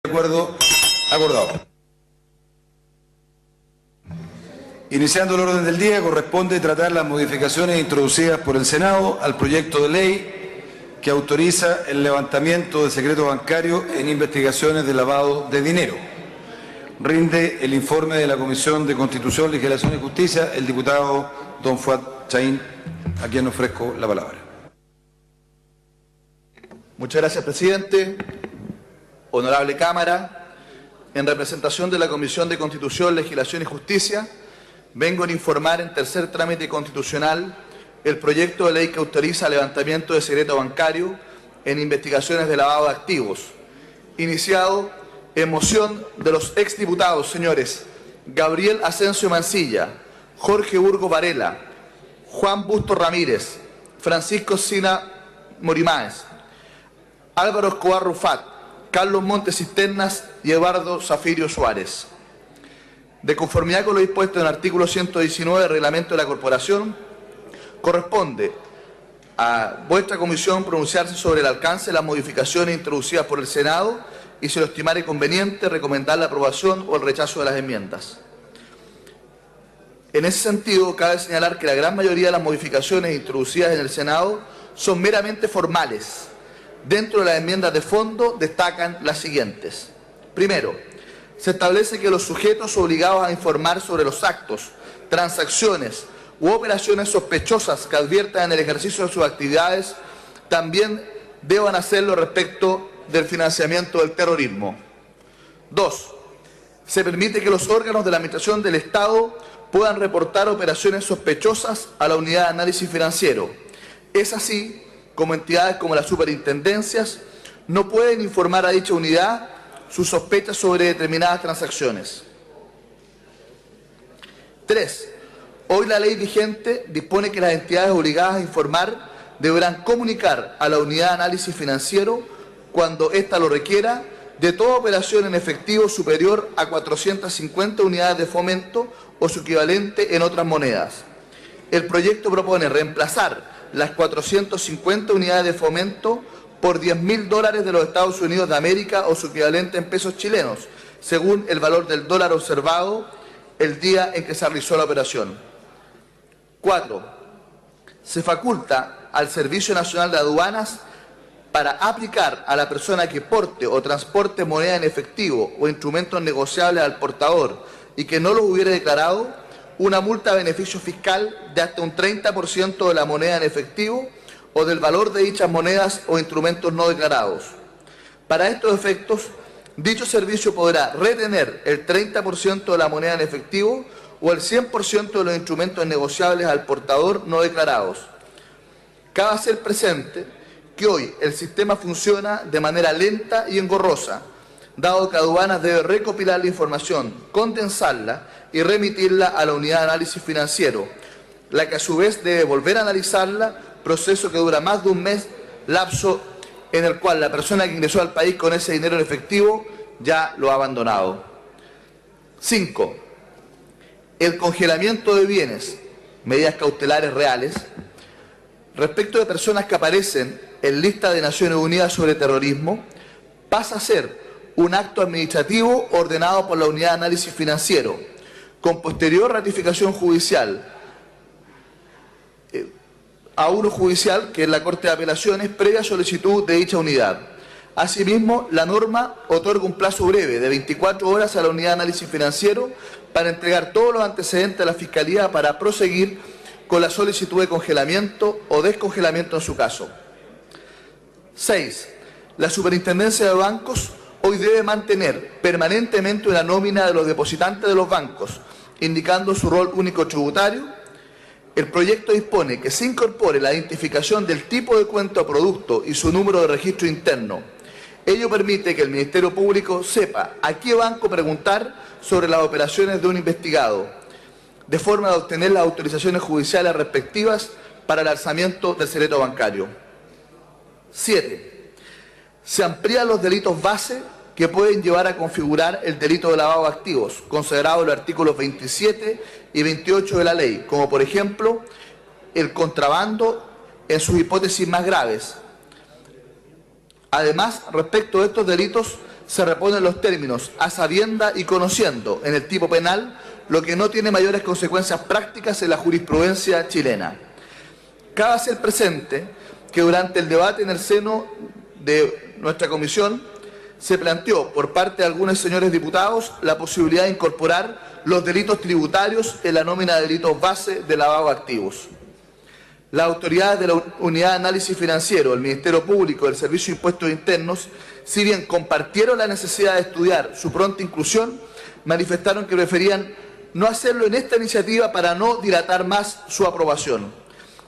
acuerdo acordado. Iniciando el orden del día, corresponde tratar las modificaciones introducidas por el Senado al proyecto de ley que autoriza el levantamiento de secreto bancario en investigaciones de lavado de dinero. Rinde el informe de la Comisión de Constitución, Legislación y Justicia el diputado don Fuad Chaín, a quien ofrezco la palabra. Muchas gracias, presidente. Honorable Cámara, en representación de la Comisión de Constitución, Legislación y Justicia, vengo a informar en tercer trámite constitucional el proyecto de ley que autoriza el levantamiento de secreto bancario en investigaciones de lavado de activos, iniciado en moción de los exdiputados señores Gabriel Asensio Mancilla, Jorge Burgos Varela, Juan Busto Ramírez, Francisco Sina Morimáez, Álvaro Escobar Rufat, Carlos Montes Cisternas y Eduardo Zafirio Suárez. De conformidad con lo dispuesto en el artículo 119 del Reglamento de la Corporación, corresponde a vuestra comisión pronunciarse sobre el alcance de las modificaciones introducidas por el Senado y, si lo estimare conveniente, recomendar la aprobación o el rechazo de las enmiendas. En ese sentido, cabe señalar que la gran mayoría de las modificaciones introducidas en el Senado son meramente formales. Dentro de las enmiendas de fondo destacan las siguientes. Primero, se establece que los sujetos obligados a informar sobre los actos, transacciones u operaciones sospechosas que adviertan en el ejercicio de sus actividades también deban hacerlo respecto del financiamiento del terrorismo. 2. Se permite que los órganos de la Administración del Estado puedan reportar operaciones sospechosas a la Unidad de Análisis Financiero. Es así como entidades como las superintendencias no pueden informar a dicha unidad sus sospechas sobre determinadas transacciones. 3. Hoy la ley vigente dispone que las entidades obligadas a informar deberán comunicar a la Unidad de Análisis Financiero, cuando ésta lo requiera, de toda operación en efectivo superior a 450 unidades de fomento o su equivalente en otras monedas. El proyecto propone reemplazar las 450 unidades de fomento por $10.000 de los Estados Unidos de América o su equivalente en pesos chilenos, según el valor del dólar observado el día en que se realizó la operación. 4. Se faculta al Servicio Nacional de Aduanas para aplicar a la persona que porte o transporte moneda en efectivo o instrumentos negociables al portador y que no los hubiere declarado, una multa de beneficio fiscal de hasta un 30% de la moneda en efectivo o del valor de dichas monedas o instrumentos no declarados. Para estos efectos, dicho servicio podrá retener el 30% de la moneda en efectivo o el 100% de los instrumentos negociables al portador no declarados. Cabe hacer presente que hoy el sistema funciona de manera lenta y engorrosa, dado que Aduanas debe recopilar la información, condensarla y remitirla a la Unidad de Análisis Financiero, la que a su vez debe volver a analizarla, proceso que dura más de un mes, lapso en el cual la persona que ingresó al país con ese dinero en efectivo ya lo ha abandonado. 5. El congelamiento de bienes, medidas cautelares reales, respecto de personas que aparecen en lista de Naciones Unidas sobre terrorismo, pasa a ser un acto administrativo ordenado por la Unidad de Análisis Financiero, con posterior ratificación judicial, a uno judicial, que es la Corte de Apelaciones, previa solicitud de dicha unidad. Asimismo, la norma otorga un plazo breve de 24 horas a la Unidad de Análisis Financiero para entregar todos los antecedentes a la Fiscalía para proseguir con la solicitud de congelamiento o descongelamiento en su caso. 6. La Superintendencia de Bancos hoy debe mantener permanentemente una nómina de los depositantes de los bancos, indicando su rol único tributario. El proyecto dispone que se incorpore la identificación del tipo de cuenta o producto y su número de registro interno. Ello permite que el Ministerio Público sepa a qué banco preguntar sobre las operaciones de un investigado, de forma de obtener las autorizaciones judiciales respectivas para el alzamiento del secreto bancario. 7. Se amplían los delitos base que pueden llevar a configurar el delito de lavado de activos, consagrado en los artículos 27 y 28 de la ley, como por ejemplo el contrabando en sus hipótesis más graves. Además, respecto de estos delitos, se reponen los términos a sabienda y conociendo en el tipo penal, lo que no tiene mayores consecuencias prácticas en la jurisprudencia chilena. Cabe hacer presente que durante el debate en el seno de nuestra comisión se planteó por parte de algunos señores diputados la posibilidad de incorporar los delitos tributarios en la nómina de delitos base de lavado de activos. Las autoridades de la Unidad de Análisis Financiero, el Ministerio Público, el Servicio de Impuestos Internos, si bien compartieron la necesidad de estudiar su pronta inclusión, manifestaron que preferían no hacerlo en esta iniciativa para no dilatar más su aprobación.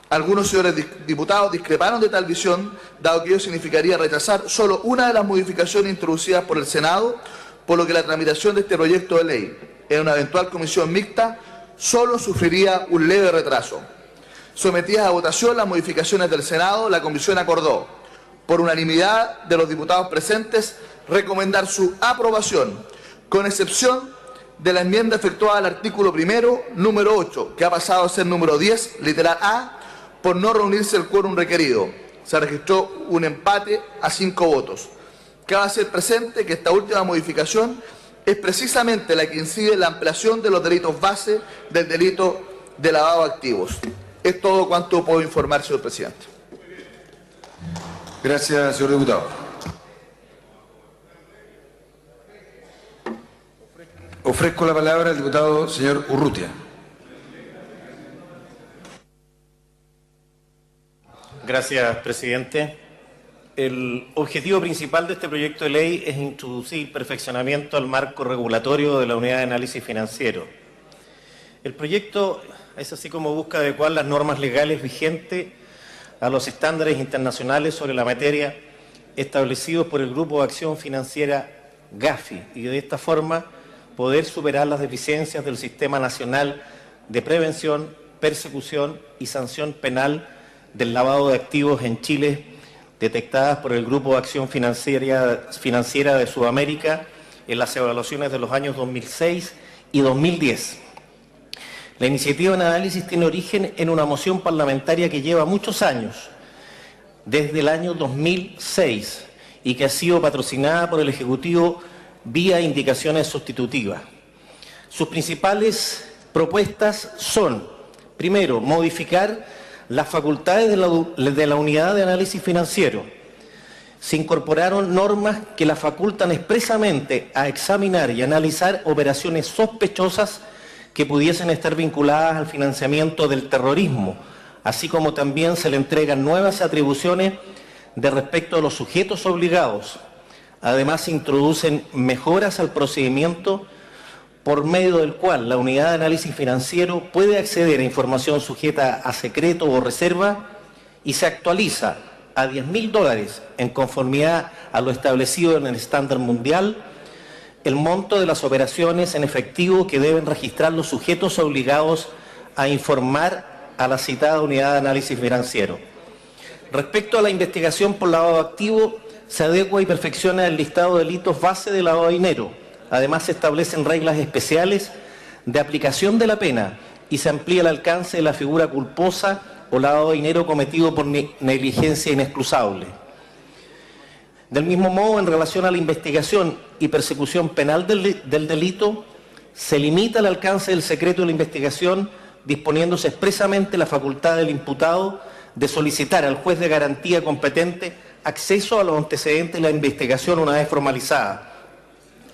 Algunos señores diputados discreparon de tal visión, dado que ello significaría rechazar solo una de las modificaciones introducidas por el Senado, por lo que la tramitación de este proyecto de ley en una eventual comisión mixta solo sufriría un leve retraso. Sometidas a votación las modificaciones del Senado, la comisión acordó, por unanimidad de los diputados presentes, recomendar su aprobación, con excepción de la enmienda efectuada al artículo primero, número 8, que ha pasado a ser número 10, literal A, por no reunirse el quórum requerido. Se registró un empate a 5 votos. Cabe hacer presente que esta última modificación es precisamente la que incide en la ampliación de los delitos base del delito de lavado de activos. Es todo cuanto puedo informar, señor presidente. Gracias, señor diputado. Ofrezco la palabra al diputado señor Urrutia. Gracias, presidente. El objetivo principal de este proyecto de ley es introducir perfeccionamiento al marco regulatorio de la Unidad de Análisis Financiero. El proyecto es así como busca adecuar las normas legales vigentes a los estándares internacionales sobre la materia establecidos por el Grupo de Acción Financiera GAFI y de esta forma poder superar las deficiencias del Sistema Nacional de Prevención, Persecución y Sanción Penal del lavado de activos en Chile, detectadas por el Grupo de Acción Financiera de Sudamérica en las evaluaciones de los años 2006 y 2010. La iniciativa en análisis tiene origen en una moción parlamentaria que lleva muchos años, desde el año 2006, y que ha sido patrocinada por el Ejecutivo vía indicaciones sustitutivas. Sus principales propuestas son, primero, modificar las facultades de la Unidad de Análisis Financiero. Se incorporaron normas que la facultan expresamente a examinar y analizar operaciones sospechosas que pudiesen estar vinculadas al financiamiento del terrorismo, así como también se le entregan nuevas atribuciones de respecto a los sujetos obligados. Además, se introducen mejoras al procedimiento por medio del cual la Unidad de Análisis Financiero puede acceder a información sujeta a secreto o reserva y se actualiza a $10.000 en conformidad a lo establecido en el estándar mundial el monto de las operaciones en efectivo que deben registrar los sujetos obligados a informar a la citada Unidad de Análisis Financiero. Respecto a la investigación por lavado de activos, se adecua y perfecciona el listado de delitos base de lavado de dinero. Además, se establecen reglas especiales de aplicación de la pena y se amplía el alcance de la figura culposa o lavado de dinero cometido por negligencia inexcusable. Del mismo modo, en relación a la investigación y persecución penal del delito, se limita el alcance del secreto de la investigación, disponiéndose expresamente la facultad del imputado de solicitar al juez de garantía competente acceso a los antecedentes de la investigación una vez formalizada.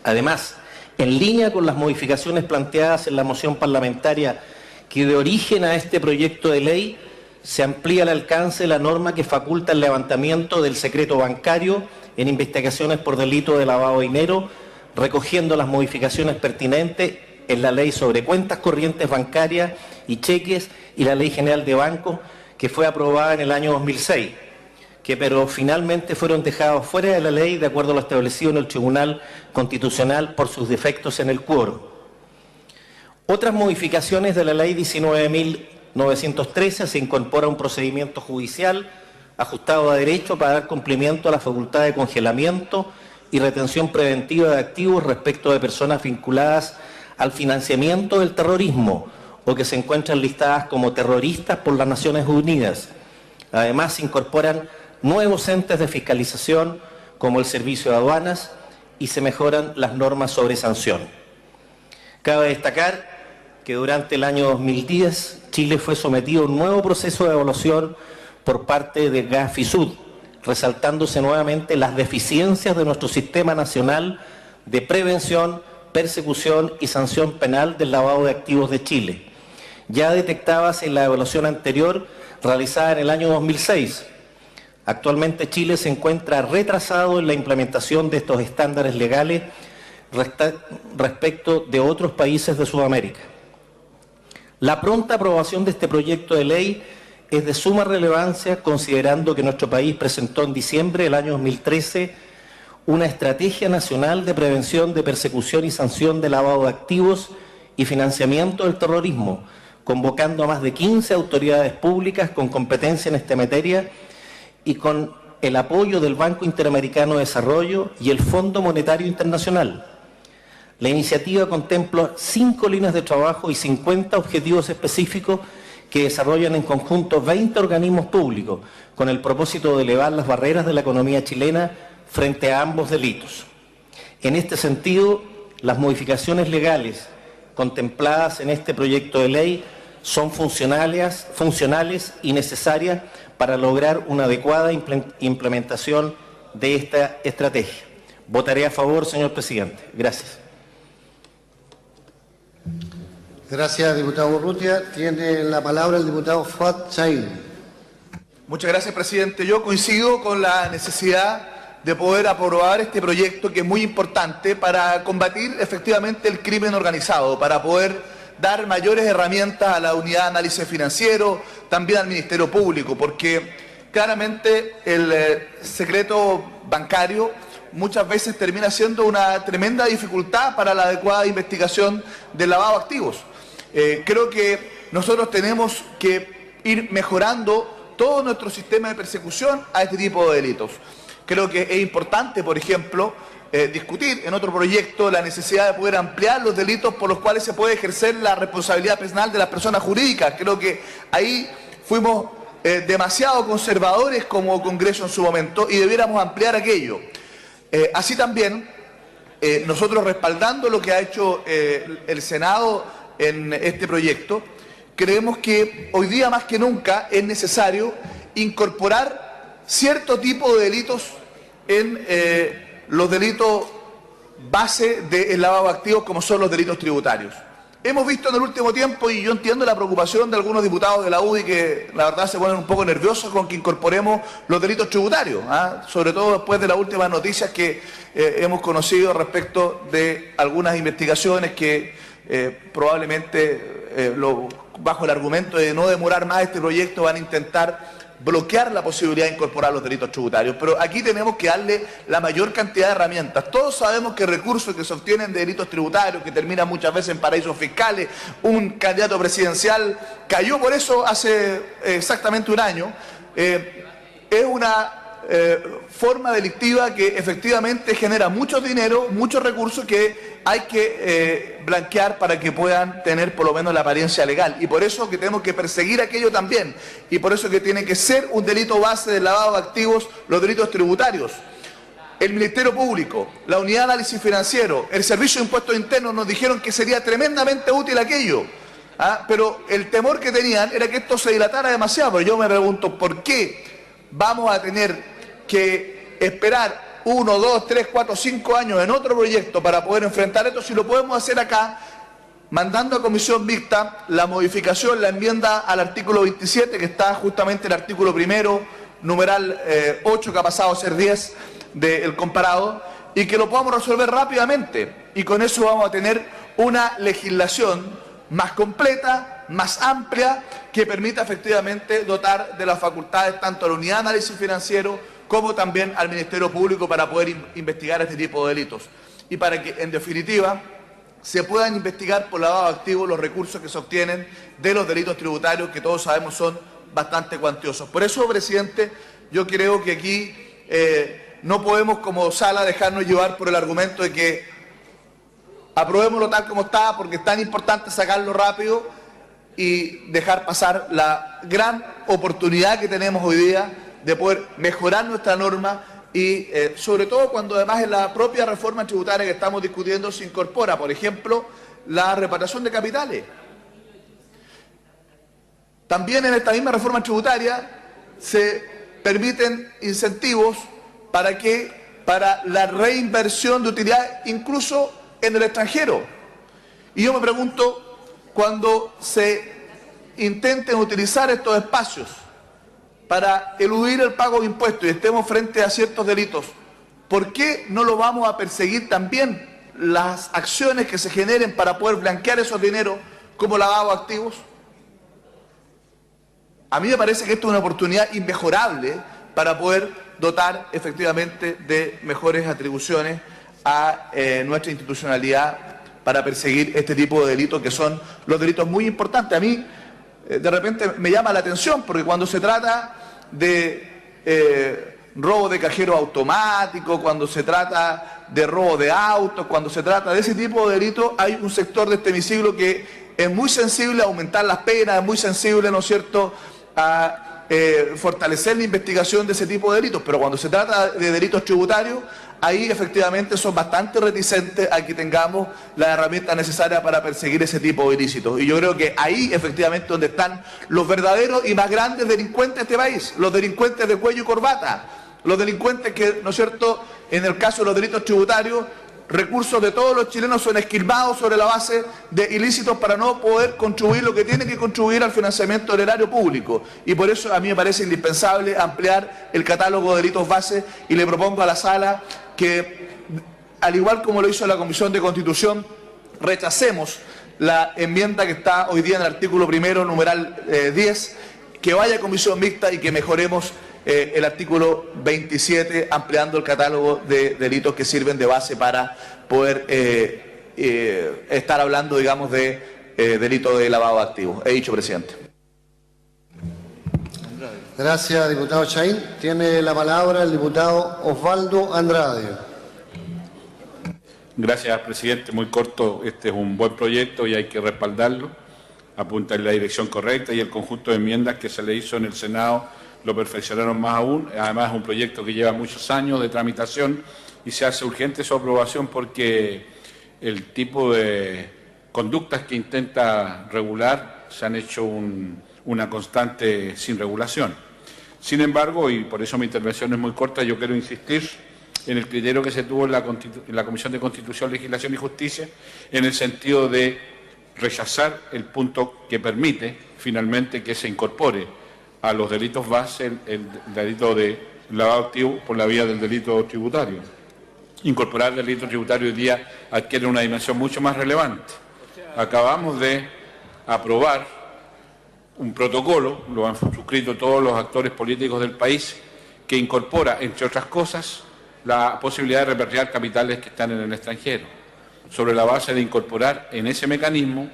Además, en línea con las modificaciones planteadas en la moción parlamentaria que de origen a este proyecto de ley, se amplía el alcance de la norma que faculta el levantamiento del secreto bancario en investigaciones por delito de lavado de dinero, recogiendo las modificaciones pertinentes en la Ley sobre Cuentas Corrientes Bancarias y Cheques y la Ley General de Bancos, que fue aprobada en el año 2006, pero finalmente fueron dejados fuera de la ley de acuerdo a lo establecido en el Tribunal Constitucional por sus defectos en el quórum. Otras modificaciones de la Ley 19.913 se incorpora un procedimiento judicial ajustado a derecho para dar cumplimiento a la facultad de congelamiento y retención preventiva de activos respecto de personas vinculadas al financiamiento del terrorismo o que se encuentran listadas como terroristas por las Naciones Unidas. Además, se incorporan nuevos entes de fiscalización como el Servicio de Aduanas y se mejoran las normas sobre sanción. Cabe destacar que durante el año 2010 Chile fue sometido a un nuevo proceso de evaluación por parte de GAFISUD, resaltándose nuevamente las deficiencias de nuestro sistema nacional de prevención, persecución y sanción penal del lavado de activos de Chile, ya detectadas en la evaluación anterior realizada en el año 2006. Actualmente Chile se encuentra retrasado en la implementación de estos estándares legales respecto de otros países de Sudamérica. La pronta aprobación de este proyecto de ley es de suma relevancia, considerando que nuestro país presentó en diciembre del año 2013 una estrategia nacional de prevención de persecución y sanción de lavado de activos y financiamiento del terrorismo, convocando a más de 15 autoridades públicas con competencia en esta materia y con el apoyo del Banco Interamericano de Desarrollo y el Fondo Monetario Internacional. La iniciativa contempla 5 líneas de trabajo y 50 objetivos específicos que desarrollan en conjunto 20 organismos públicos, con el propósito de elevar las barreras de la economía chilena frente a ambos delitos. En este sentido, las modificaciones legales contempladas en este proyecto de ley son funcionales y necesarias para lograr una adecuada implementación de esta estrategia. Votaré a favor, señor presidente. Gracias. Gracias, diputado Urrutia. Tiene la palabra el diputado Fuad Chahine. Muchas gracias, presidente. Yo coincido con la necesidad de poder aprobar este proyecto, que es muy importante para combatir efectivamente el crimen organizado, para poder dar mayores herramientas a la unidad de análisis financiero, también al Ministerio Público, porque claramente el secreto bancario muchas veces termina siendo una tremenda dificultad para la adecuada investigación del lavado de activos. Creo que nosotros tenemos que ir mejorando todo nuestro sistema de persecución a este tipo de delitos. Creo que es importante, por ejemplo, discutir en otro proyecto la necesidad de poder ampliar los delitos por los cuales se puede ejercer la responsabilidad penal de las personas jurídicas. Creo que ahí fuimos demasiado conservadores como Congreso en su momento y debiéramos ampliar aquello. Así también, nosotros respaldando lo que ha hecho el Senado en este proyecto, creemos que hoy día más que nunca es necesario incorporar cierto tipo de delitos en los delitos base del lavado de activos, como son los delitos tributarios. Hemos visto en el último tiempo, y yo entiendo la preocupación de algunos diputados de la UDI que la verdad se ponen un poco nerviosos con que incorporemos los delitos tributarios, sobre todo después de las últimas noticias que hemos conocido respecto de algunas investigaciones que probablemente bajo el argumento de no demorar más este proyecto van a intentar bloquear la posibilidad de incorporar los delitos tributarios. Pero aquí tenemos que darle la mayor cantidad de herramientas. Todos sabemos que recursos que se obtienen de delitos tributarios, que terminan muchas veces en paraísos fiscales, un candidato presidencial cayó por eso hace exactamente un año, es una forma delictiva que efectivamente genera mucho dinero, muchos recursos que hay que blanquear para que puedan tener por lo menos la apariencia legal. Y por eso que tenemos que perseguir aquello también. Y por eso que tiene que ser un delito base del lavado de activos los delitos tributarios. El Ministerio Público, la Unidad de Análisis Financiero, el Servicio de Impuestos Internos nos dijeron que sería tremendamente útil aquello. Pero el temor que tenían era que esto se dilatara demasiado. Pero yo me pregunto, ¿por qué vamos a tener que esperar 1, 2, 3, 4, 5 años en otro proyecto para poder enfrentar esto, si lo podemos hacer acá, mandando a comisión mixta la modificación, la enmienda al artículo 27, que está justamente el artículo primero, numeral 8, que ha pasado a ser 10 del comparado, y que lo podamos resolver rápidamente. Y con eso vamos a tener una legislación más completa, más amplia, que permita efectivamente dotar de las facultades tanto a la Unidad de Análisis Financiero como también al Ministerio Público para poder investigar este tipo de delitos. Y para que, en definitiva, se puedan investigar por lavado de activos los recursos que se obtienen de los delitos tributarios, que todos sabemos son bastante cuantiosos. Por eso, presidente, yo creo que aquí no podemos como sala dejarnos llevar por el argumento de que aprobémoslo tal como está, porque es tan importante sacarlo rápido y dejar pasar la gran oportunidad que tenemos hoy día de poder mejorar nuestra norma y sobre todo cuando además en la propia reforma tributaria que estamos discutiendo se incorpora, por ejemplo, la repatriación de capitales. También en esta misma reforma tributaria se permiten incentivos para la reinversión de utilidad incluso en el extranjero. Y yo me pregunto, cuando se intenten utilizar estos espacios para eludir el pago de impuestos y estemos frente a ciertos delitos, ¿por qué no lo vamos a perseguir también las acciones que se generen para poder blanquear esos dineros como lavado de activos? A mí me parece que esto es una oportunidad inmejorable para poder dotar efectivamente de mejores atribuciones a nuestra institucionalidad para perseguir este tipo de delitos que son los delitos muy importantes. A mí de repente me llama la atención porque cuando se trata de robo de cajero automático, cuando se trata de robo de autos, cuando se trata de ese tipo de delitos, hay un sector de este hemiciclo que es muy sensible a aumentar las penas, es muy sensible, ¿no es cierto?, a fortalecer la investigación de ese tipo de delitos, pero cuando se trata de delitos tributarios, ahí efectivamente son bastante reticentes a que tengamos las herramientas necesarias para perseguir ese tipo de ilícitos. Y yo creo que ahí efectivamente donde están los verdaderos y más grandes delincuentes de este país, los delincuentes de cuello y corbata, los delincuentes que, ¿no es cierto?, en el caso de los delitos tributarios, recursos de todos los chilenos son esquilmados sobre la base de ilícitos para no poder contribuir lo que tiene que contribuir al financiamiento del erario público. Y por eso a mí me parece indispensable ampliar el catálogo de delitos base y le propongo a la sala que, al igual como lo hizo la Comisión de Constitución, rechacemos la enmienda que está hoy día en el artículo primero, numeral 10, que vaya a comisión mixta y que mejoremos el artículo 27, ampliando el catálogo de delitos que sirven de base para poder estar hablando, digamos, de delito de lavado de activos. He dicho, presidente. Gracias, diputado Chahín. Tiene la palabra el diputado Osvaldo Andrade. Gracias, presidente. Muy corto. Este es un buen proyecto y hay que respaldarlo. Apunta en la dirección correcta y el conjunto de enmiendas que se le hizo en el Senado lo perfeccionaron más aún. Además, es un proyecto que lleva muchos años de tramitación y se hace urgente su aprobación porque el tipo de conductas que intenta regular se han hecho una constante sin regulación. Sin embargo, y por eso mi intervención es muy corta, yo quiero insistir en el criterio que se tuvo en la Comisión de Constitución, Legislación y Justicia, en el sentido de rechazar el punto que permite finalmente que se incorpore a los delitos base el delito de lavado de activos por la vía del delito tributario. Incorporar el delito tributario hoy día adquiere una dimensión mucho más relevante. Acabamos de aprobar un protocolo, lo han suscrito todos los actores políticos del país, que incorpora, entre otras cosas, la posibilidad de repatriar capitales que están en el extranjero, sobre la base de incorporar en ese mecanismo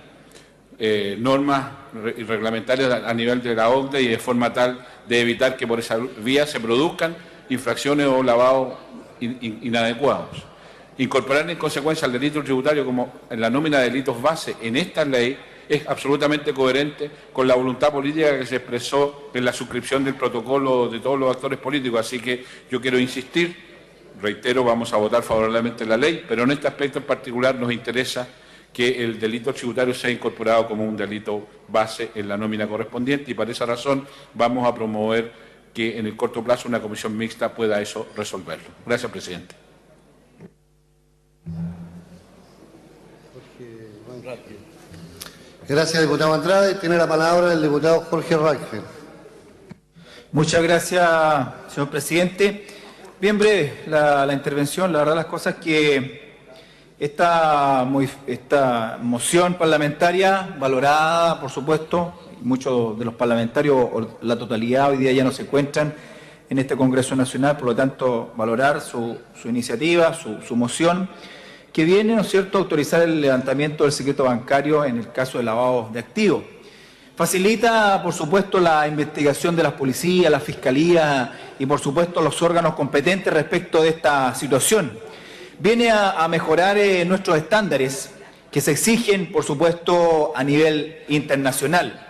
normas reglamentarias a nivel de la OCDE y de forma tal de evitar que por esa vía se produzcan infracciones o lavados inadecuados. Incorporar en consecuencia el delito tributario como en la nómina de delitos base en esta ley es absolutamente coherente con la voluntad política que se expresó en la suscripción del protocolo de todos los actores políticos. Así que yo quiero insistir, reitero, vamos a votar favorablemente la ley, pero en este aspecto en particular nos interesa que el delito tributario sea incorporado como un delito base en la nómina correspondiente y por esa razón vamos a promover que en el corto plazo una comisión mixta pueda eso resolverlo. Gracias, presidente. Gracias, diputado Andrade. Tiene la palabra el diputado Jorge Rackfeld. Muchas gracias, señor presidente. Bien breve la intervención. La verdad, las cosas que esta moción parlamentaria, valorada, por supuesto, muchos de los parlamentarios, o la totalidad, hoy día ya no se encuentran en este Congreso Nacional, por lo tanto, valorar su iniciativa, su moción, que viene, ¿no es cierto?, a autorizar el levantamiento del secreto bancario en el caso de lavado de activos. Facilita, por supuesto, la investigación de las policías, la fiscalía y, por supuesto, los órganos competentes respecto de esta situación. Viene a mejorar nuestros estándares que se exigen, por supuesto, a nivel internacional.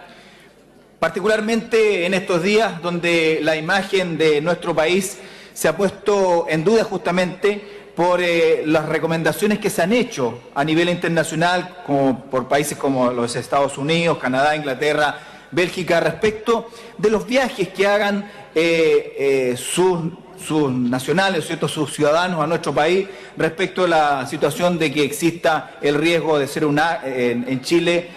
Particularmente en estos días donde la imagen de nuestro país se ha puesto en duda justamente por las recomendaciones que se han hecho a nivel internacional como por países como los Estados Unidos, Canadá, Inglaterra, Bélgica, respecto de los viajes que hagan sus nacionales, ¿cierto?, sus ciudadanos a nuestro país, respecto a la situación de que exista el riesgo de ser en Chile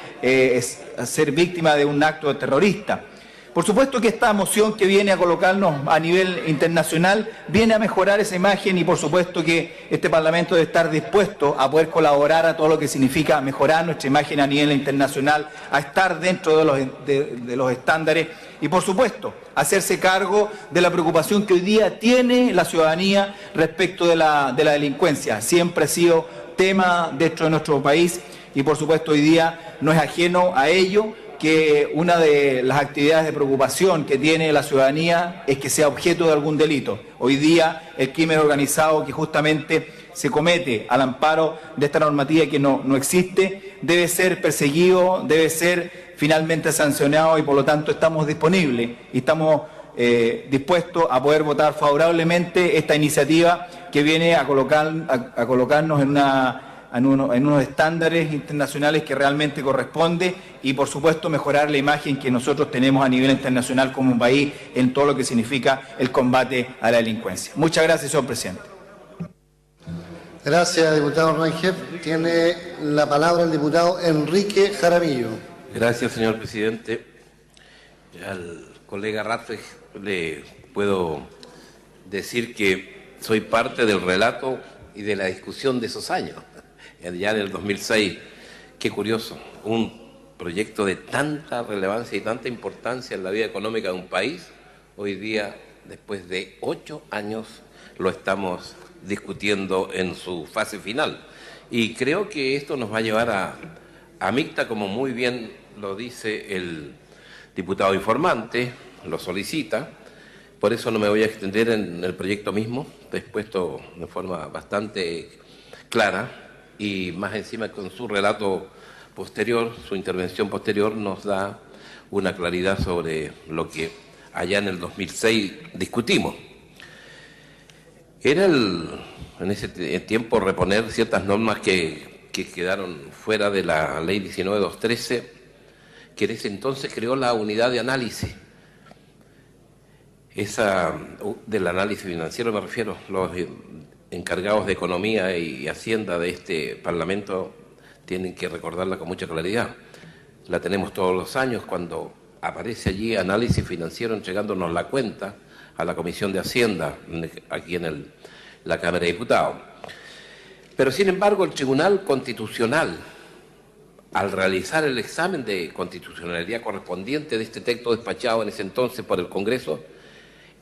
ser víctima de un acto terrorista. Por supuesto que esta moción que viene a colocarnos a nivel internacional viene a mejorar esa imagen y por supuesto que este Parlamento debe estar dispuesto a poder colaborar a todo lo que significa mejorar nuestra imagen a nivel internacional, a estar dentro de los estándares y por supuesto hacerse cargo de la preocupación que hoy día tiene la ciudadanía respecto de la delincuencia. Siempre ha sido tema dentro de nuestro país y por supuesto hoy día no es ajeno a ello que una de las actividades de preocupación que tiene la ciudadanía es que sea objeto de algún delito. Hoy día el crimen organizado que justamente se comete al amparo de esta normativa que no existe, debe ser perseguido, debe ser finalmente sancionado y por lo tanto estamos disponibles y estamos dispuestos a poder votar favorablemente esta iniciativa que viene a colocarnos en unos estándares internacionales que realmente corresponde y, por supuesto, mejorar la imagen que nosotros tenemos a nivel internacional como un país en todo lo que significa el combate a la delincuencia. Muchas gracias, señor presidente. Gracias, diputado Rangel. Tiene la palabra el diputado Enrique Jaramillo. Gracias, señor presidente. Al colega Radfeld le puedo decir que soy parte del relato y de la discusión de esos años. Ya en el 2006, qué curioso, un proyecto de tanta relevancia y tanta importancia en la vida económica de un país, hoy día, después de 8 años, lo estamos discutiendo en su fase final. Y creo que esto nos va a llevar a MICTA, como muy bien lo dice el diputado informante, lo solicita, por eso no me voy a extender en el proyecto mismo, lo he expuesto de forma bastante clara, y más encima con su relato posterior, su intervención posterior, nos da una claridad sobre lo que allá en el 2006 discutimos. Era en ese tiempo reponer ciertas normas que quedaron fuera de la ley 19.213, que en ese entonces creó la unidad de análisis. Esa del análisis financiero me refiero, los encargados de Economía y Hacienda de este Parlamento tienen que recordarla con mucha claridad. La tenemos todos los años cuando aparece allí análisis financiero entregándonos la cuenta a la Comisión de Hacienda, aquí en la Cámara de Diputados. Pero sin embargo el Tribunal Constitucional, al realizar el examen de constitucionalidad correspondiente de este texto despachado en ese entonces por el Congreso,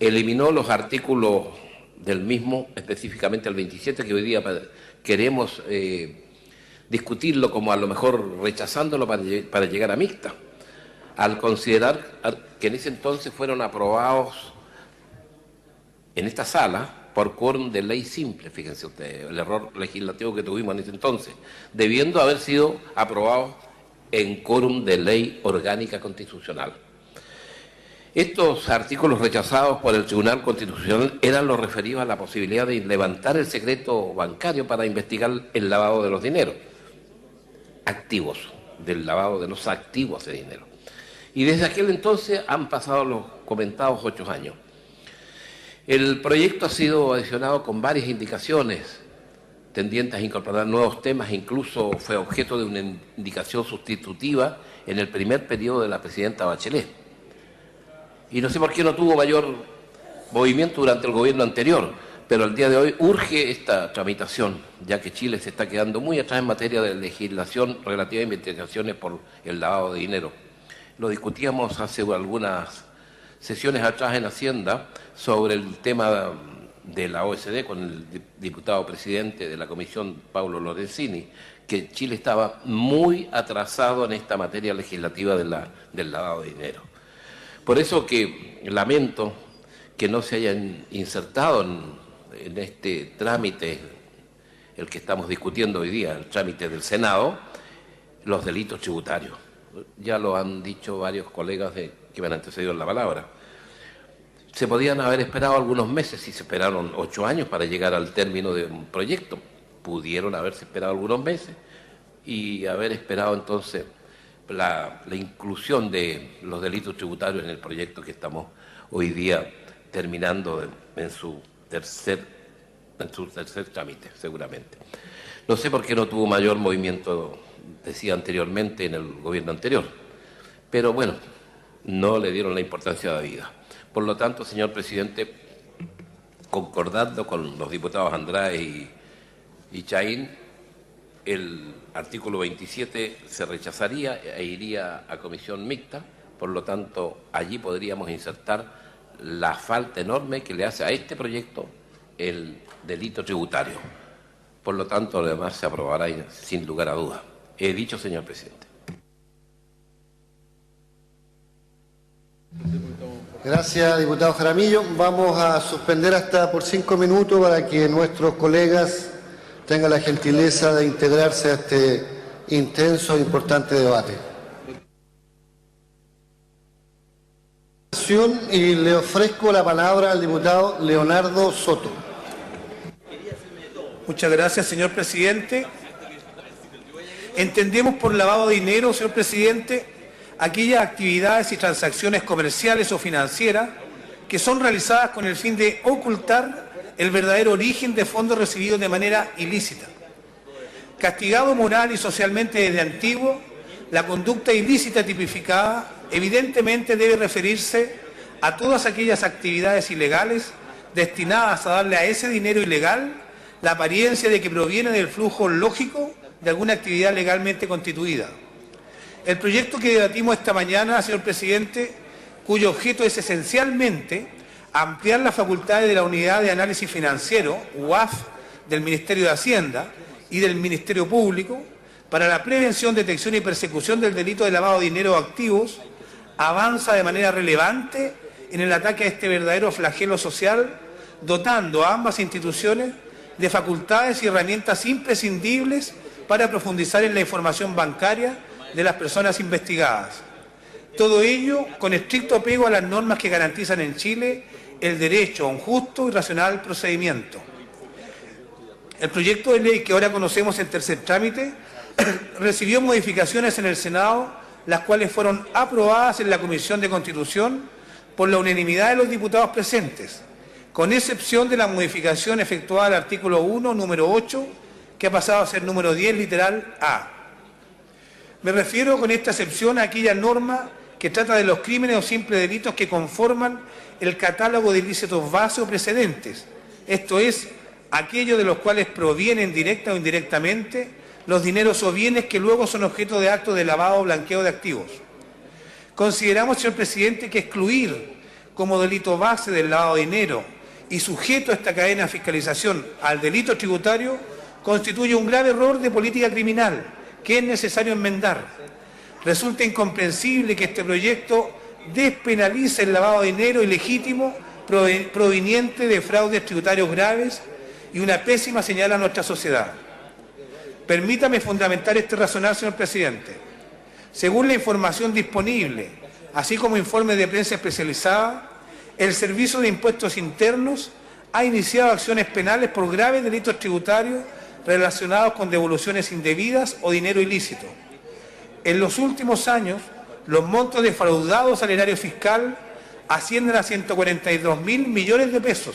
eliminó los artículos del mismo, específicamente el 27, que hoy día queremos discutirlo como a lo mejor rechazándolo para llegar a MICTA, al considerar que en ese entonces fueron aprobados en esta sala por quórum de ley simple, fíjense ustedes, el error legislativo que tuvimos en ese entonces, debiendo haber sido aprobados en quórum de ley orgánica constitucional. Estos artículos rechazados por el Tribunal Constitucional eran los referidos a la posibilidad de levantar el secreto bancario para investigar el lavado de los dineros, activos, del lavado de los activos de dinero. Y desde aquel entonces han pasado los comentados 8 años. El proyecto ha sido adicionado con varias indicaciones tendientes a incorporar nuevos temas, incluso fue objeto de una indicación sustitutiva en el primer periodo de la presidenta Bachelet. Y no sé por qué no tuvo mayor movimiento durante el gobierno anterior, pero al día de hoy urge esta tramitación, ya que Chile se está quedando muy atrás en materia de legislación relativa a investigaciones por el lavado de dinero. Lo discutíamos hace algunas sesiones atrás en Hacienda sobre el tema de la OSD con el diputado presidente de la comisión, Paulo Lorenzini, que Chile estaba muy atrasado en esta materia legislativa del lavado de dinero. Por eso que lamento que no se hayan insertado en este trámite, el que estamos discutiendo hoy día, el trámite del Senado, los delitos tributarios. Ya lo han dicho varios colegas que me han antecedido en la palabra. Se podían haber esperado algunos meses, si se esperaron 8 años para llegar al término de un proyecto. Pudieron haberse esperado algunos meses y haber esperado entonces la inclusión de los delitos tributarios en el proyecto que estamos hoy día terminando en su tercer trámite, seguramente. No sé por qué no tuvo mayor movimiento, decía anteriormente, en el gobierno anterior, pero bueno, no le dieron la importancia debida. Por lo tanto, señor presidente, concordando con los diputados Andrade y Chahín, el artículo 27 se rechazaría e iría a comisión mixta. Por lo tanto, allí podríamos insertar la falta enorme que le hace a este proyecto el delito tributario. Por lo tanto, además se aprobará sin lugar a dudas. He dicho, señor presidente. Gracias, diputado Jaramillo. Vamos a suspender hasta por 5 minutos para que nuestros colegas tengan la gentileza de integrarse a este intenso e importante debate. Y le ofrezco la palabra al diputado Leonardo Soto. Muchas gracias, señor presidente. Entendemos por lavado de dinero, señor presidente, aquellas actividades y transacciones comerciales o financieras que son realizadas con el fin de ocultar el verdadero origen de fondos recibidos de manera ilícita. Castigado moral y socialmente desde antiguo, la conducta ilícita tipificada evidentemente debe referirse a todas aquellas actividades ilegales destinadas a darle a ese dinero ilegal la apariencia de que proviene del flujo lógico de alguna actividad legalmente constituida. El proyecto que debatimos esta mañana, señor presidente, cuyo objeto es esencialmente ampliar las facultades de la Unidad de Análisis Financiero, UAF, del Ministerio de Hacienda y del Ministerio Público para la prevención, detección y persecución del delito de lavado de dinero o activos, avanza de manera relevante en el ataque a este verdadero flagelo social, dotando a ambas instituciones de facultades y herramientas imprescindibles para profundizar en la información bancaria de las personas investigadas. Todo ello con estricto apego a las normas que garantizan en Chile el derecho a un justo y racional procedimiento. El proyecto de ley que ahora conocemos en tercer trámite recibió modificaciones en el Senado, las cuales fueron aprobadas en la Comisión de Constitución por la unanimidad de los diputados presentes, con excepción de la modificación efectuada al artículo 1, número 8, que ha pasado a ser número 10, literal A. Me refiero con esta excepción a aquella norma que trata de los crímenes o simples delitos que conforman el catálogo de ilícitos base o precedentes, esto es, aquellos de los cuales provienen directa o indirectamente los dineros o bienes que luego son objeto de actos de lavado o blanqueo de activos. Consideramos, señor presidente, que excluir como delito base del lavado de dinero y sujeto a esta cadena de fiscalización al delito tributario constituye un grave error de política criminal que es necesario enmendar. Resulta incomprensible que este proyecto despenalice el lavado de dinero ilegítimo proveniente de fraudes tributarios graves y una pésima señal a nuestra sociedad. Permítame fundamentar este razonar, señor presidente. Según la información disponible, así como informes de prensa especializada, el Servicio de Impuestos Internos ha iniciado acciones penales por graves delitos tributarios relacionados con devoluciones indebidas o dinero ilícito. En los últimos años, los montos defraudados al erario fiscal ascienden a 142.000 millones de pesos,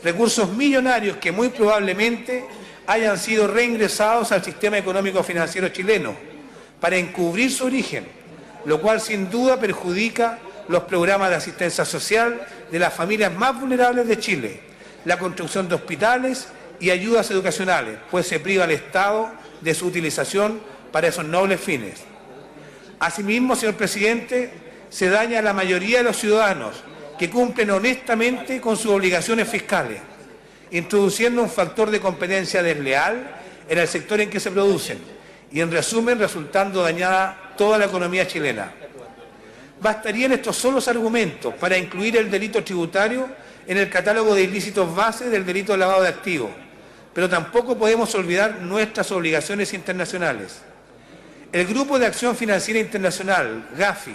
recursos millonarios que muy probablemente hayan sido reingresados al sistema económico financiero chileno para encubrir su origen, lo cual sin duda perjudica los programas de asistencia social de las familias más vulnerables de Chile, la construcción de hospitales y ayudas educacionales, pues se priva al Estado de su utilización para esos nobles fines. Asimismo, señor presidente, se daña a la mayoría de los ciudadanos que cumplen honestamente con sus obligaciones fiscales, introduciendo un factor de competencia desleal en el sector en que se producen y, en resumen, resultando dañada toda la economía chilena. Bastarían estos solos argumentos para incluir el delito tributario en el catálogo de ilícitos base del delito de lavado de activos, pero tampoco podemos olvidar nuestras obligaciones internacionales. El Grupo de Acción Financiera Internacional, GAFI,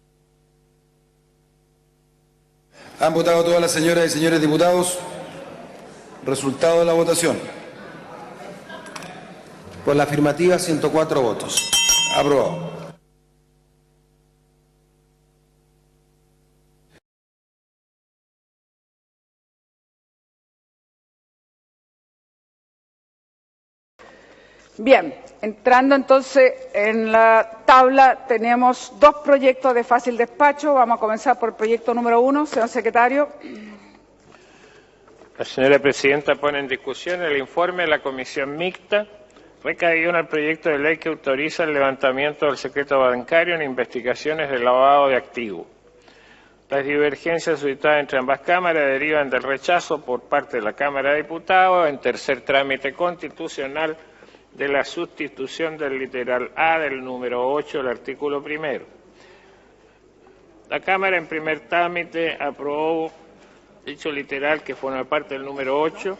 Han votado todas las señoras y señores diputados. Resultado de la votación. Por la afirmativa, 104 votos. Aprobado. Bien, entrando entonces en la tabla, tenemos dos proyectos de fácil despacho. Vamos a comenzar por el proyecto número 1. Señor secretario. La señora presidenta pone en discusión el informe de la comisión mixta recaído en el proyecto de ley que autoriza el levantamiento del secreto bancario en investigaciones de lavado de activos. Las divergencias suscitadas entre ambas cámaras derivan del rechazo por parte de la Cámara de Diputados en tercer trámite constitucional de la sustitución del literal A del número 8 del artículo primero. La Cámara en primer trámite aprobó dicho literal que forma parte del número 8.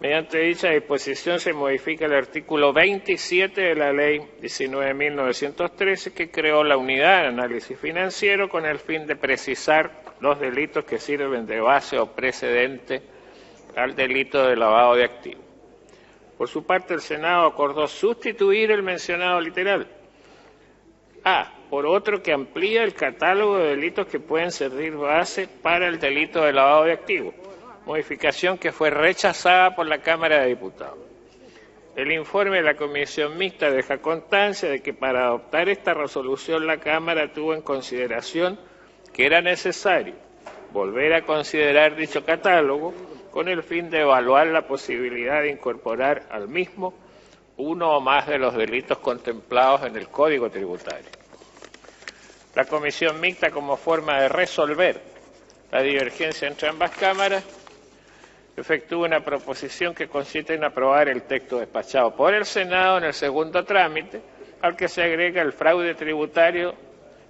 Mediante dicha disposición se modifica el artículo 27 de la Ley 19.913 que creó la Unidad de Análisis Financiero con el fin de precisar los delitos que sirven de base o precedente al delito de lavado de activos. Por su parte, el Senado acordó sustituir el mencionado literal A por otro que amplía el catálogo de delitos que pueden servir base para el delito de lavado de activos, modificación que fue rechazada por la Cámara de Diputados. El informe de la Comisión Mixta deja constancia de que para adoptar esta resolución la Cámara tuvo en consideración que era necesario volver a considerar dicho catálogo con el fin de evaluar la posibilidad de incorporar al mismo uno o más de los delitos contemplados en el Código Tributario. La Comisión Mixta, como forma de resolver la divergencia entre ambas cámaras, efectúa una proposición que consiste en aprobar el texto despachado por el Senado en el segundo trámite, al que se agrega el fraude tributario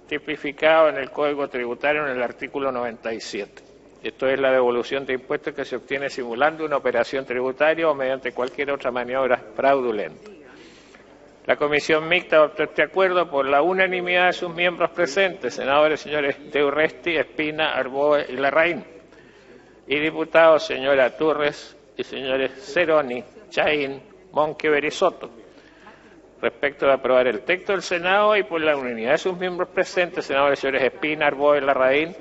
tipificado en el Código Tributario en el artículo 97. Esto es la devolución de impuestos que se obtiene simulando una operación tributaria o mediante cualquier otra maniobra fraudulenta. La Comisión Mixta adoptó este acuerdo por la unanimidad de sus miembros presentes, senadores señores de Urresti, Espina, Arboe y Larraín, y diputados señora Turres y señores Ceroni, Chaín, Monkever y Soto. Respecto de aprobar el texto del Senado y por la unanimidad de sus miembros presentes, senadores señores Espina, Arboe y Larraín,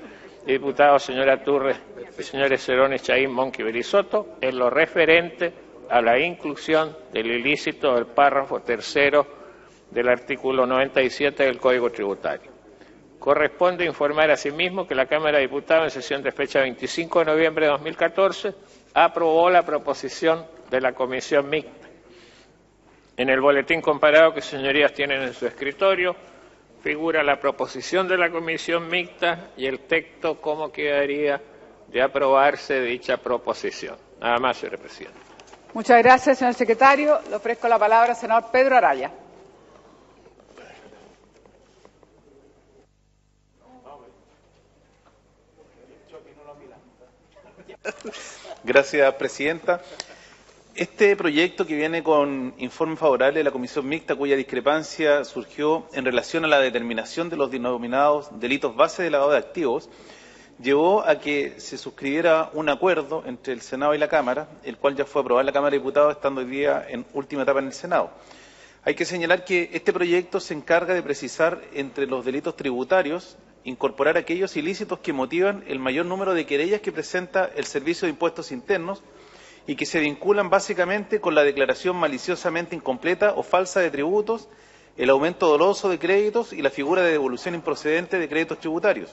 y diputados señora Turres y señores Ceroni, Chaín, Monkever y Soto, en lo referente a la inclusión del ilícito del párrafo tercero del artículo 97 del Código Tributario. Corresponde informar asimismo que la Cámara de Diputados, en sesión de fecha 25 de noviembre de 2014, aprobó la proposición de la Comisión Mixta. En el boletín comparado que señorías tienen en su escritorio, figura la proposición de la Comisión Mixta y el texto cómo quedaría de aprobarse dicha proposición. Nada más, señor presidente. Muchas gracias, señor secretario. Le ofrezco la palabra al senador Pedro Araya. Gracias, presidenta. Este proyecto que viene con informe favorable de la Comisión Mixta, cuya discrepancia surgió en relación a la determinación de los denominados delitos base de lavado de activos, llevó a que se suscribiera un acuerdo entre el Senado y la Cámara, el cual ya fue aprobado en la Cámara de Diputados, estando hoy día en última etapa en el Senado. Hay que señalar que este proyecto se encarga de precisar entre los delitos tributarios, incorporar aquellos ilícitos que motivan el mayor número de querellas que presenta el Servicio de Impuestos Internos y que se vinculan básicamente con la declaración maliciosamente incompleta o falsa de tributos, el aumento doloso de créditos y la figura de devolución improcedente de créditos tributarios.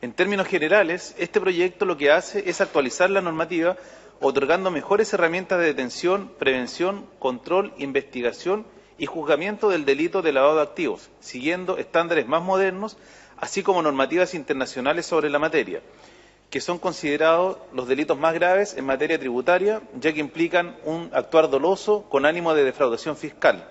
En términos generales, este proyecto lo que hace es actualizar la normativa, otorgando mejores herramientas de detención, prevención, control, investigación y juzgamiento del delito de lavado de activos, siguiendo estándares más modernos, así como normativas internacionales sobre la materia, que son considerados los delitos más graves en materia tributaria, ya que implican un actuar doloso con ánimo de defraudación fiscal.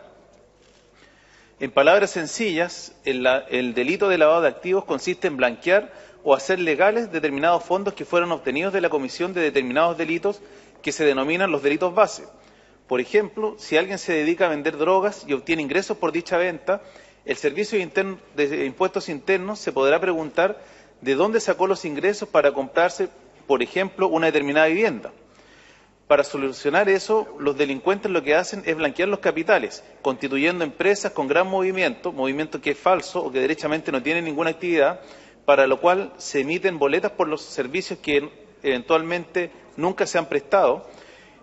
En palabras sencillas, el delito de lavado de activos consiste en blanquear o hacer legales determinados fondos que fueron obtenidos de la comisión de determinados delitos que se denominan los delitos base. Por ejemplo, si alguien se dedica a vender drogas y obtiene ingresos por dicha venta, el Servicio de Impuestos Internos se podrá preguntar de dónde sacó los ingresos para comprarse, por ejemplo, una determinada vivienda. Para solucionar eso, los delincuentes lo que hacen es blanquear los capitales, constituyendo empresas con gran movimiento que es falso o que derechamente no tiene ninguna actividad, para lo cual se emiten boletas por los servicios que eventualmente nunca se han prestado,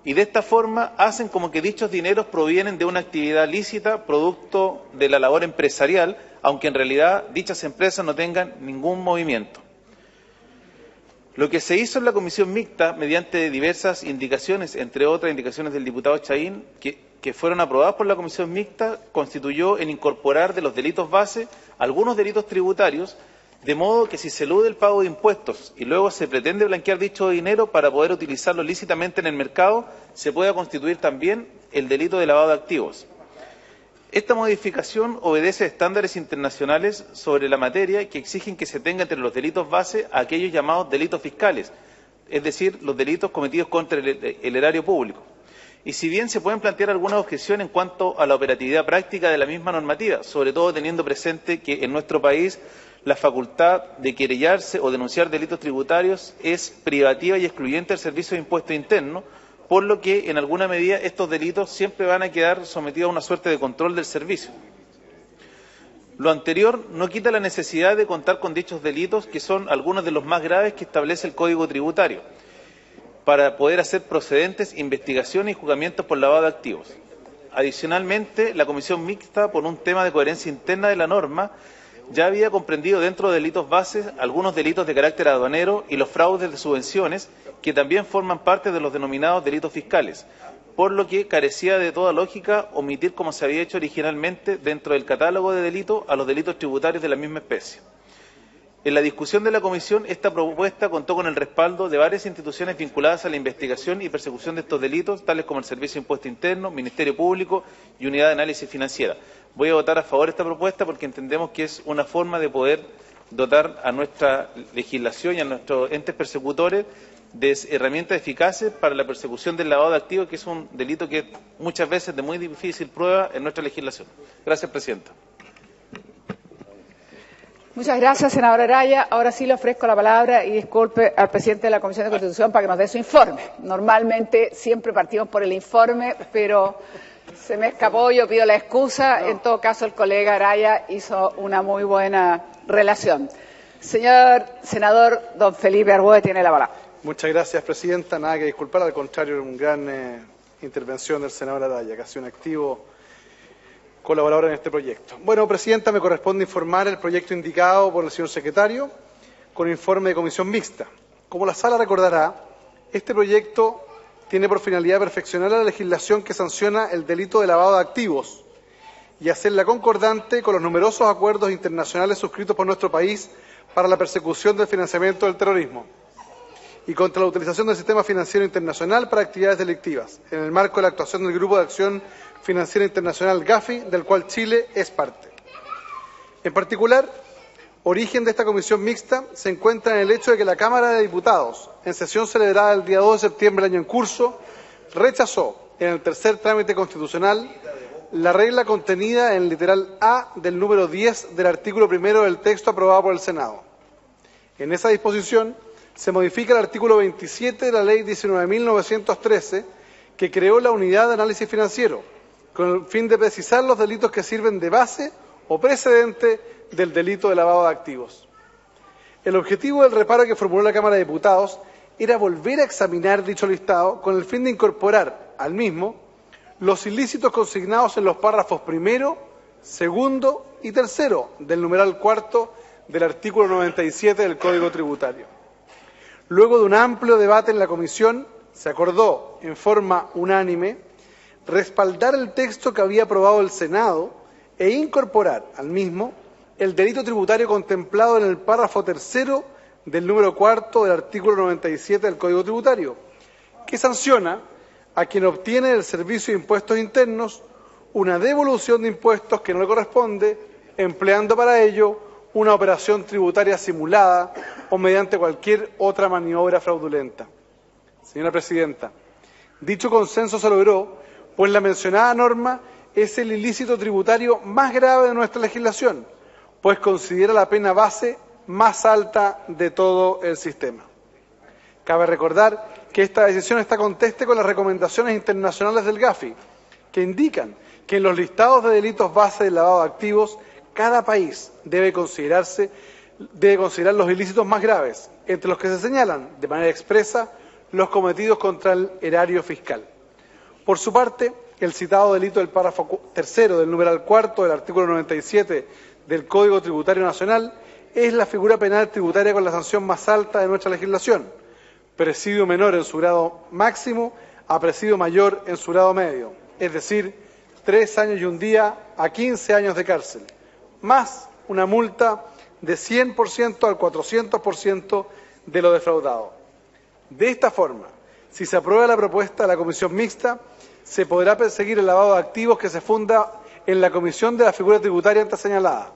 y de esta forma hacen como que dichos dineros provienen de una actividad lícita, producto de la labor empresarial, aunque en realidad dichas empresas no tengan ningún movimiento. Lo que se hizo en la comisión mixta, mediante diversas indicaciones, entre otras indicaciones del diputado Chaín, que fueron aprobadas por la comisión mixta, constituyó en incorporar de los delitos base algunos delitos tributarios, de modo que si se elude el pago de impuestos y luego se pretende blanquear dicho dinero para poder utilizarlo lícitamente en el mercado, se pueda constituir también el delito de lavado de activos. Esta modificación obedece a estándares internacionales sobre la materia que exigen que se tenga entre los delitos base a aquellos llamados delitos fiscales, es decir, los delitos cometidos contra el erario público. Y si bien se pueden plantear algunas objeciones en cuanto a la operatividad práctica de la misma normativa, sobre todo teniendo presente que en nuestro país la facultad de querellarse o denunciar delitos tributarios es privativa y excluyente del Servicio de Impuesto Interno, por lo que, en alguna medida, estos delitos siempre van a quedar sometidos a una suerte de control del servicio. Lo anterior no quita la necesidad de contar con dichos delitos, que son algunos de los más graves que establece el Código Tributario, para poder hacer procedentes investigaciones y juzgamientos por lavado de activos. Adicionalmente, la Comisión Mixta, por un tema de coherencia interna de la norma, ya había comprendido dentro de delitos bases algunos delitos de carácter aduanero y los fraudes de subvenciones, que también forman parte de los denominados delitos fiscales, por lo que carecía de toda lógica omitir, como se había hecho originalmente dentro del catálogo de delitos, a los delitos tributarios de la misma especie. En la discusión de la Comisión, esta propuesta contó con el respaldo de varias instituciones vinculadas a la investigación y persecución de estos delitos, tales como el Servicio de Impuesto Interno, Ministerio Público y Unidad de Análisis Financiera. Voy a votar a favor de esta propuesta porque entendemos que es una forma de poder dotar a nuestra legislación y a nuestros entes persecutores de herramientas eficaces para la persecución del lavado de activos, que es un delito que muchas veces es de muy difícil prueba en nuestra legislación. Gracias, presidenta. Muchas gracias, senadora Araya. Ahora sí le ofrezco la palabra y disculpe al presidente de la Comisión de Constitución para que nos dé su informe. Normalmente siempre partimos por el informe, pero se me escapó, yo pido la excusa. En todo caso, el colega Araya hizo una muy buena relación. Señor senador, don Felipe Arbues tiene la palabra. Muchas gracias, presidenta. Nada que disculpar, al contrario, una gran intervención del senador Araya, que ha sido un activo colaborador en este proyecto. Bueno, presidenta, me corresponde informar el proyecto indicado por el señor secretario con informe de comisión mixta. Como la sala recordará, este proyecto tiene por finalidad perfeccionar la legislación que sanciona el delito de lavado de activos y hacerla concordante con los numerosos acuerdos internacionales suscritos por nuestro país para la persecución del financiamiento del terrorismo y contra la utilización del sistema financiero internacional para actividades delictivas, en el marco de la actuación del Grupo de Acción Financiera Internacional GAFI, del cual Chile es parte. En particular, origen de esta comisión mixta se encuentra en el hecho de que la Cámara de Diputados, en sesión celebrada el día 2 de septiembre del año en curso, rechazó en el tercer trámite constitucional la regla contenida en el literal A del número 10 del artículo primero del texto aprobado por el Senado. En esa disposición se modifica el artículo 27 de la Ley 19.913, que creó la Unidad de Análisis Financiero, con el fin de precisar los delitos que sirven de base o precedente del delito de lavado de activos. El objetivo del reparo que formuló la Cámara de Diputados era volver a examinar dicho listado con el fin de incorporar al mismo los ilícitos consignados en los párrafos primero, segundo y tercero del numeral cuarto del artículo 97 del Código Tributario. Luego de un amplio debate en la comisión, se acordó en forma unánime respaldar el texto que había aprobado el Senado e incorporar al mismo el delito tributario contemplado en el párrafo tercero del número cuarto del artículo 97 del Código Tributario, que sanciona a quien obtiene del Servicio de Impuestos Internos una devolución de impuestos que no le corresponde, empleando para ello una operación tributaria simulada o mediante cualquier otra maniobra fraudulenta. Señora presidenta, dicho consenso se logró, pues la mencionada norma es el ilícito tributario más grave de nuestra legislación, pues considera la pena base más alta de todo el sistema. Cabe recordar que esta decisión está conteste con las recomendaciones internacionales del GAFI, que indican que en los listados de delitos base del lavado de activos, cada país debe considerar los ilícitos más graves, entre los que se señalan de manera expresa los cometidos contra el erario fiscal. Por su parte, el citado delito del párrafo tercero del numeral cuarto del artículo 97 del Código Tributario Nacional es la figura penal tributaria con la sanción más alta de nuestra legislación, presidio menor en su grado máximo a presidio mayor en su grado medio, es decir, 3 años y un día a 15 años de cárcel, más una multa de 100% al 400% de lo defraudado. De esta forma, si se aprueba la propuesta de la Comisión Mixta, se podrá perseguir el lavado de activos que se funda en la Comisión de la Figura Tributaria antes señalada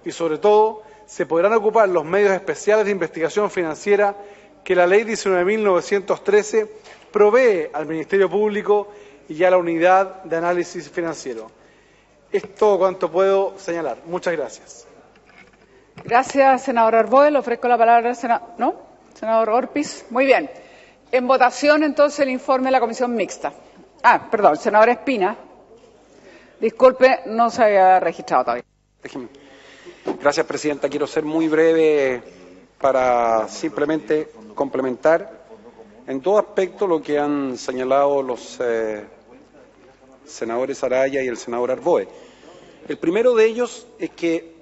y, sobre todo, se podrán ocupar los medios especiales de investigación financiera que la Ley 19.913 provee al Ministerio Público y a la Unidad de Análisis Financiero. Es todo cuanto puedo señalar. Muchas gracias. Gracias, senador Arboe. Le ofrezco la palabra al senador Orpiz. Muy bien. En votación, entonces, el informe de la Comisión Mixta. Perdón, senador Espina. Disculpe, no se había registrado todavía. Gracias, presidenta. Quiero ser muy breve para simplemente complementar en todo aspecto lo que han señalado los senadores Araya y el senador Arboe. El primero de ellos es que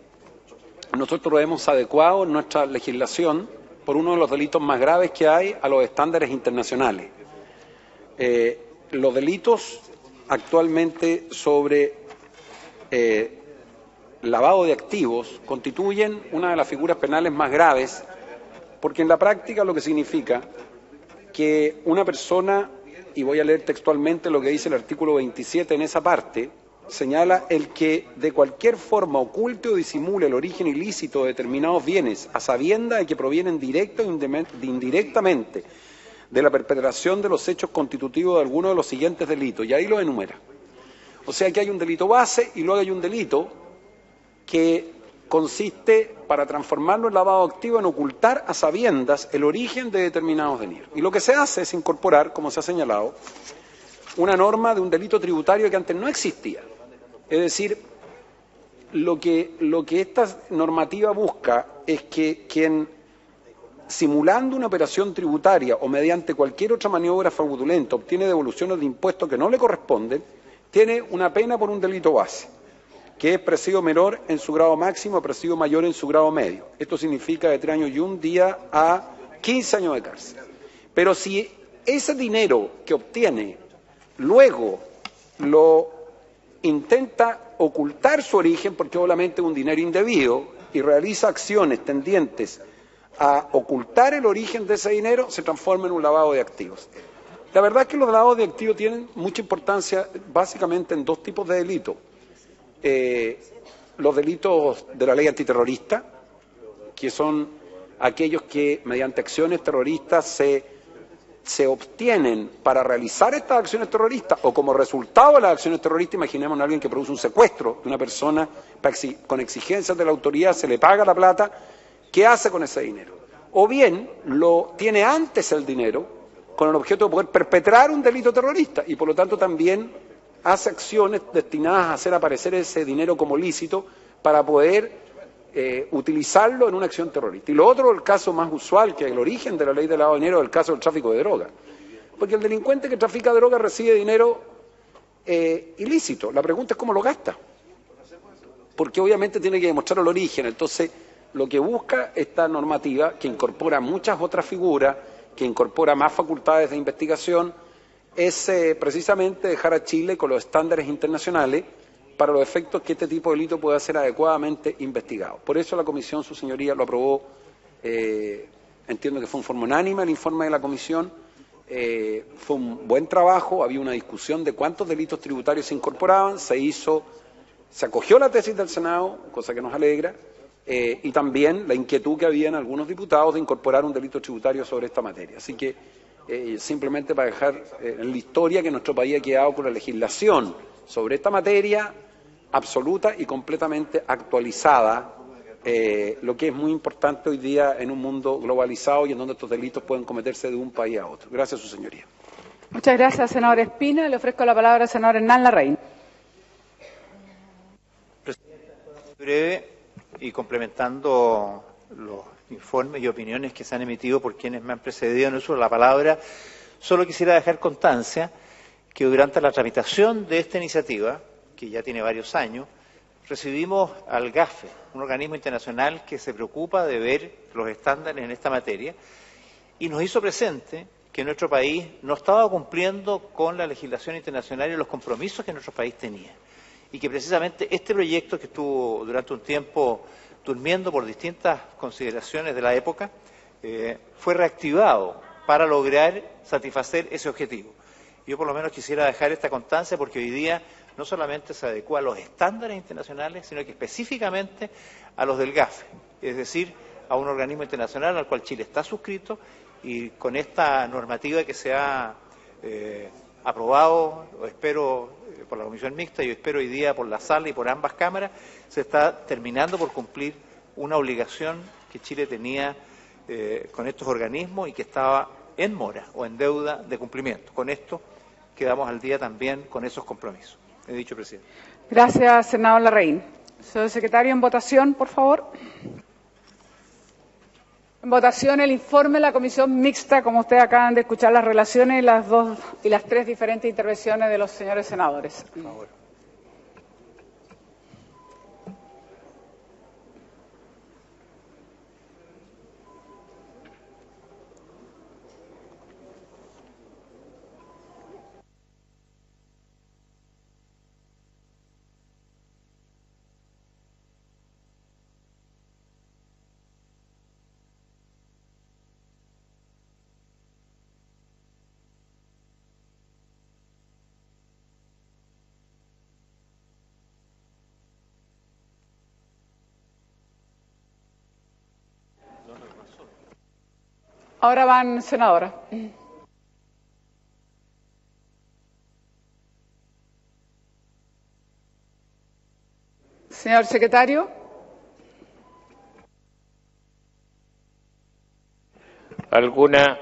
nosotros lo hemos adecuado en nuestra legislación por uno de los delitos más graves que hay a los estándares internacionales. Los delitos actualmente sobre lavado de activos constituyen una de las figuras penales más graves porque en la práctica lo que significa que una persona, y voy a leer textualmente lo que dice el artículo 27 en esa parte, señala el que de cualquier forma oculte o disimule el origen ilícito de determinados bienes a sabienda de que provienen directa o indirectamente de la perpetración de los hechos constitutivos de alguno de los siguientes delitos, y ahí lo enumera. O sea que hay un delito base y luego hay un delito que consiste, para transformarlo en lavado activo, en ocultar a sabiendas el origen de determinados dineros. Y lo que se hace es incorporar, como se ha señalado, una norma de un delito tributario que antes no existía. Es decir, lo que esta normativa busca es que quien, simulando una operación tributaria o mediante cualquier otra maniobra fraudulenta, obtiene devoluciones de impuestos que no le corresponden, tiene una pena por un delito base, que es presidio menor en su grado máximo a presidio mayor en su grado medio. Esto significa de 3 años y un día a 15 años de cárcel. Pero si ese dinero que obtiene luego lo intenta ocultar su origen, porque obviamente es un dinero indebido, y realiza acciones tendientes a ocultar el origen de ese dinero, se transforma en un lavado de activos. La verdad es que los lavados de activos tienen mucha importancia básicamente en dos tipos de delitos. Los delitos de la ley antiterrorista, que son aquellos que mediante acciones terroristas se obtienen para realizar estas acciones terroristas o como resultado de las acciones terroristas. Imaginemos a alguien que produce un secuestro de una persona con exigencias de la autoridad, se le paga la plata, ¿qué hace con ese dinero? O bien lo tiene antes el dinero con el objeto de poder perpetrar un delito terrorista y por lo tanto también hace acciones destinadas a hacer aparecer ese dinero como lícito para poder utilizarlo en una acción terrorista. Y lo otro, el caso más usual, que es el origen de la ley de lavado de dinero, es el caso del tráfico de droga. Porque el delincuente que trafica droga recibe dinero ilícito. La pregunta es cómo lo gasta. Porque obviamente tiene que demostrar el origen. Entonces, lo que busca esta normativa, que incorpora muchas otras figuras, que incorpora más facultades de investigación, es precisamente dejar a Chile con los estándares internacionales para los efectos que este tipo de delito pueda ser adecuadamente investigado. Por eso la Comisión, su señoría, lo aprobó, entiendo que fue en forma unánime el informe de la Comisión, fue un buen trabajo, había una discusión de cuántos delitos tributarios se incorporaban, se acogió la tesis del Senado, cosa que nos alegra, y también la inquietud que había en algunos diputados de incorporar un delito tributario sobre esta materia. Así que simplemente para dejar en la historia que nuestro país ha quedado con la legislación sobre esta materia absoluta y completamente actualizada lo que es muy importante hoy día en un mundo globalizado y en donde estos delitos pueden cometerse de un país a otro. Gracias, su señoría. Muchas gracias, senador Espina. Le ofrezco la palabra al senador Hernán Larraín. Breve y complementando los informes y opiniones que se han emitido por quienes me han precedido en el uso de la palabra, solo quisiera dejar constancia que durante la tramitación de esta iniciativa, que ya tiene varios años, recibimos al GAFE, un organismo internacional que se preocupa de ver los estándares en esta materia, y nos hizo presente que nuestro país no estaba cumpliendo con la legislación internacional y los compromisos que nuestro país tenía. Y que precisamente este proyecto, que estuvo durante un tiempo durmiendo por distintas consideraciones de la época, fue reactivado para lograr satisfacer ese objetivo. Yo por lo menos quisiera dejar esta constancia porque hoy día no solamente se adecua a los estándares internacionales, sino que específicamente a los del GAFE, es decir, a un organismo internacional al cual Chile está suscrito, y con esta normativa que se ha aprobado, espero, por la Comisión Mixta, y espero hoy día por la sala y por ambas cámaras, se está terminando por cumplir una obligación que Chile tenía con estos organismos y que estaba en mora o en deuda de cumplimiento. Con esto quedamos al día también con esos compromisos. He dicho, presidente. Gracias, senador Larraín. Señor secretario, en votación, por favor. En votación el informe de la Comisión Mixta, como ustedes acaban de escuchar las relaciones y las tres diferentes intervenciones de los señores senadores. Por favor. Ahora van, senadora. Señor secretario. ¿Alguna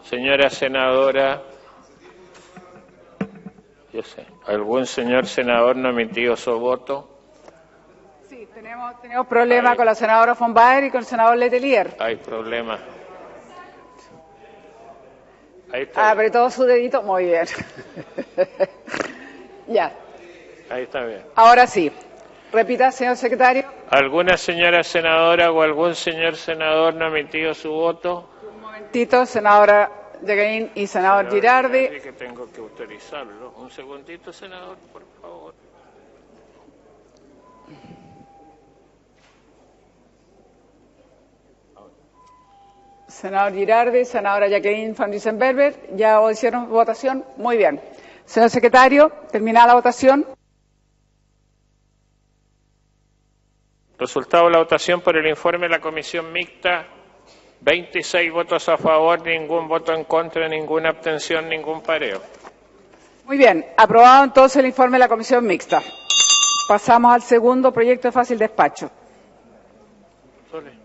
señora senadora, algún señor senador no ha emitido su voto? Sí, tenemos problemas con la senadora von Baer y con el senador Letelier. Hay problemas. Ahí está. Apretó su dedito, muy bien. Ya. Ahí está bien. Ahora sí. Repita, señor secretario. ¿Alguna señora senadora o algún señor senador no ha emitido su voto? Un momentito, senadora Jacqueline y senador Girardi. Que tengo que autorizarlo. Un segundito, senador, por favor. Senador Girardi, senadora Jacqueline van Riesenberger, ¿ya hicieron votación? Muy bien. Señor secretario, terminada la votación. Resultado de la votación por el informe de la Comisión Mixta: 26 votos a favor, ningún voto en contra, ninguna abstención, ningún pareo. Muy bien. Aprobado entonces el informe de la Comisión Mixta. Pasamos al segundo proyecto de fácil despacho. Sole.